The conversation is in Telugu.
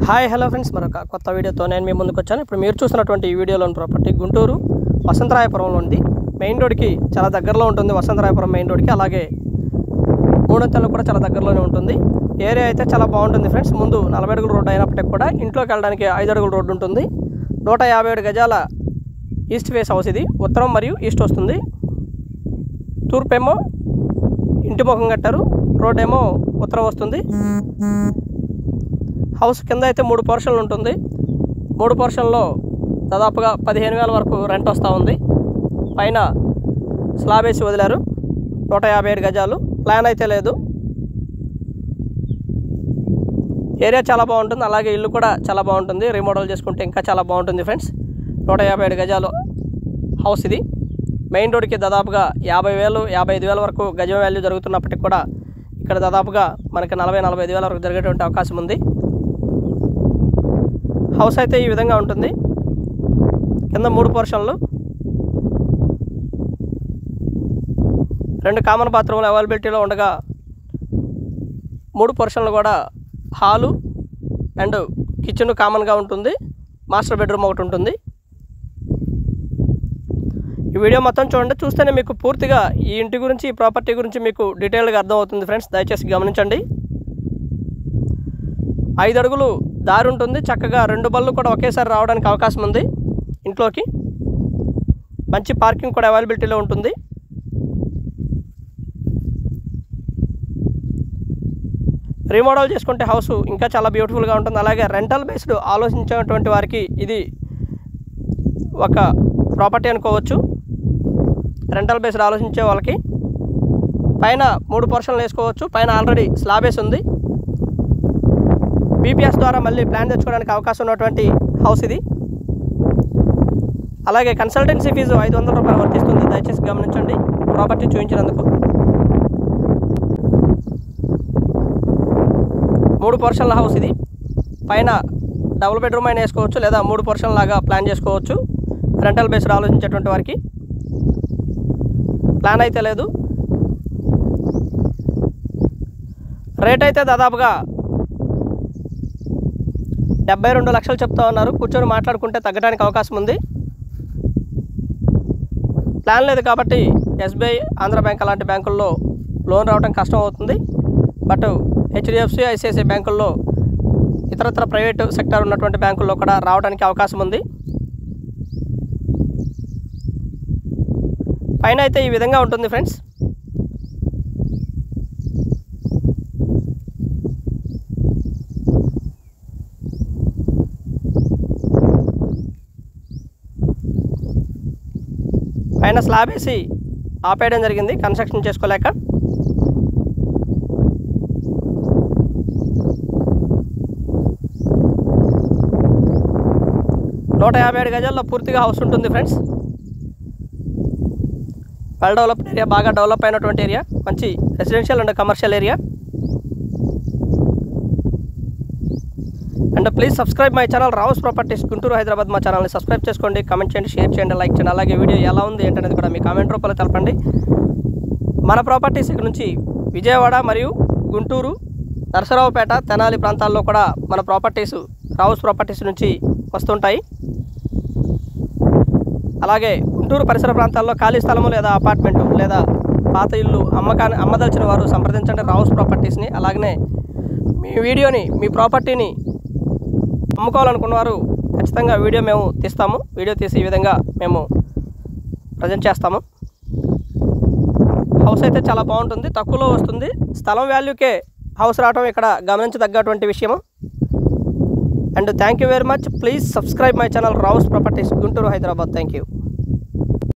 హాయ్ హలో ఫ్రెండ్స్, మరొక కొత్త వీడియోతో నేను మీ ముందుకు వచ్చాను. ఇప్పుడు మీరు చూస్తున్నటువంటి ఈ వీడియోలోని ప్రాపర్టీ గుంటూరు వసంతరాయపురంలో ఉంది. మెయిన్ రోడ్కి చాలా దగ్గరలో ఉంటుంది. వసంతరాయపురం మెయిన్ రోడ్కి, అలాగే మూడొంతలు కూడా చాలా దగ్గరలోనే ఉంటుంది. ఏరియా అయితే చాలా బాగుంటుంది ఫ్రెండ్స్. ముందు 40 అడుగుల రోడ్డు అయినప్పటికీ కూడా ఇంట్లోకి వెళ్ళడానికి 5 అడుగుల రోడ్డు ఉంటుంది. 157 గజాల ఈస్ట్ ఫేస్ హౌస్ ఇది. ఉత్తరం మరియు ఈస్ట్ వస్తుంది. తూర్పేమో ఇంటి ముఖం కట్టారు, రోడ్ ఏమో ఉత్తరం వస్తుంది. హౌస్ కింద అయితే 3 పోర్షన్లు ఉంటుంది. 3 పోర్షన్లో దాదాపుగా 15,000 వరకు రెంట్ వస్తూ ఉంది. పైన స్లాబ్ వేసి వదిలారు. 157 గజాలు. ప్లాన్ అయితే లేదు. ఏరియా చాలా బాగుంటుంది, అలాగే ఇల్లు కూడా చాలా బాగుంటుంది. రీమోడల్ చేసుకుంటే ఇంకా చాలా బాగుంటుంది ఫ్రెండ్స్. 157 గజాలు హౌస్ ఇది. మెయిన్ రోడ్కి దాదాపుగా 50,000 55,000 వరకు గజం వాల్యూ జరుగుతున్నప్పటికి కూడా ఇక్కడ దాదాపుగా మనకి 40,000 వరకు జరిగేటువంటి అవకాశం ఉంది. హౌస్ అయితే ఈ విధంగా ఉంటుంది. కింద 3 పోర్షన్లు, 2 కామన్ బాత్రూమ్లు అవైలబిలిటీలో ఉండగా 3 పోర్షన్లు కూడా హాలు అండ్ కిచెన్ కామన్గా ఉంటుంది. మాస్టర్ బెడ్రూమ్ ఒకటి ఉంటుంది. ఈ వీడియో మొత్తం చూడండి. చూస్తేనే మీకు పూర్తిగా ఈ ఇంటి గురించి, ఈ ప్రాపర్టీ గురించి మీకు డీటెయిల్గా అర్థమవుతుంది ఫ్రెండ్స్. దయచేసి గమనించండి. 5 అడుగులు దారి ఉంటుంది. చక్కగా 2 బళ్ళు కూడా ఒకేసారి రావడానికి అవకాశం ఉంది. ఇంట్లోకి మంచి పార్కింగ్ కూడా అవైలబిలిటీలో ఉంటుంది. రీమోడల్ చేసుకుంటే హౌస్ ఇంకా చాలా బ్యూటిఫుల్గా ఉంటుంది. అలాగే రెంటల్ బేస్డ్ ఆలోచించేటువంటి వారికి ఇది ఒక ప్రాపర్టీ అనుకోవచ్చు. రెంటల్ బేస్డ్ ఆలోచించే వాళ్ళకి పైన 3 పోర్షన్లు వేసుకోవచ్చు. పైన ఆల్రెడీ స్లాబ్ వేసి ఉంది. బీపీఎస్ ద్వారా మళ్ళీ ప్లాన్ తెచ్చుకోవడానికి అవకాశం ఉన్నటువంటి హౌస్ ఇది. అలాగే కన్సల్టెన్సీ ఫీజు 500 రూపాయలు వర్తిస్తుంది. దయచేసి గమనించండి ప్రాపర్టీ చూపించినందుకు. 3 పోర్షన్ల హౌస్ ఇది. పైన డబుల్ బెడ్రూమ్ అయినా వేసుకోవచ్చు, లేదా 3 పోర్షన్ లాగా ప్లాన్ చేసుకోవచ్చు. రెంటల్ బేస్డ్ ఆలోచించేటువంటి వారికి ప్లాన్ అయితే లేదు. రేట్ అయితే దాదాపుగా 72 లక్షలు చెప్తా ఉన్నారు. కూర్చొని మాట్లాడుకుంటే తగ్గడానికి అవకాశం ఉంది. ప్లాన్ లేదు కాబట్టి ఎస్బీఐ, ఆంధ్ర బ్యాంక్ అలాంటి బ్యాంకుల్లో లోన్ రావడం కష్టం అవుతుంది. బట్ హెచ్డిఎఫ్సి, ఐసిఐసిఐ బ్యాంకుల్లో, ఇతరత్ర ప్రైవేటు సెక్టర్ ఉన్నటువంటి బ్యాంకుల్లో కూడా రావడానికి అవకాశం ఉంది. పైన అయితే ఈ విధంగా ఉంటుంది ఫ్రెండ్స్. పైన స్లాబ్ వేసి ఆపేయడం జరిగింది కన్స్ట్రక్షన్ చేసుకోలేక. నూట 57 గజాల్లో పూర్తిగా హౌస్ ఉంటుంది ఫ్రెండ్స్. వెల్ డెవలప్డ్ ఏరియా, బాగా డెవలప్ అయినటువంటి ఏరియా, మంచి residential and commercial area. And please subscribe my channel Rao's properties Guntur, Hyderabad. మా ఛానల్ని సబ్స్క్రైబ్ చేసుకోండి, కామెంట్ చేయండి, షేర్ చేయండి, లైక్ చేయండి. అలాగే వీడియో ఎలా ఉంది ఏంటనేది కూడా మీ కామెంట్ రూపంలో తెలపండి. మన ప్రాపర్టీస్ ఇక్కడ నుంచి విజయవాడ మరియు గుంటూరు, నరసరావుపేట, తెనాలి ప్రాంతాల్లో కూడా మన ప్రాపర్టీస్ రావుస్ ప్రాపర్టీస్ నుంచి వస్తుంటాయి. అలాగే గుంటూరు పరిసర ప్రాంతాల్లో ఖాళీ స్థలము లేదా అపార్ట్మెంటు లేదా పాత ఇల్లు అమ్మదలిచిన వారు సంప్రదించండి రావుస్ ప్రాపర్టీస్ని. అలాగనే మీ వీడియోని, మీ ప్రాపర్టీని అమ్ముకోవాలనుకున్నవారు ఖచ్చితంగా వీడియో మేము తీస్తాము. వీడియో తీసి ఈ విధంగా మేము ప్రజెంట్ చేస్తాము. హౌస్ అయితే చాలా బాగుంటుంది, తక్కువలో వస్తుంది. స్థలం వాల్యూకే హౌస్ రావడం ఇక్కడ గమనించదగ్గటువంటి విషయము. And thank you very much. Please subscribe my channel Rao's properties Guntur, Hyderabad. Thank you.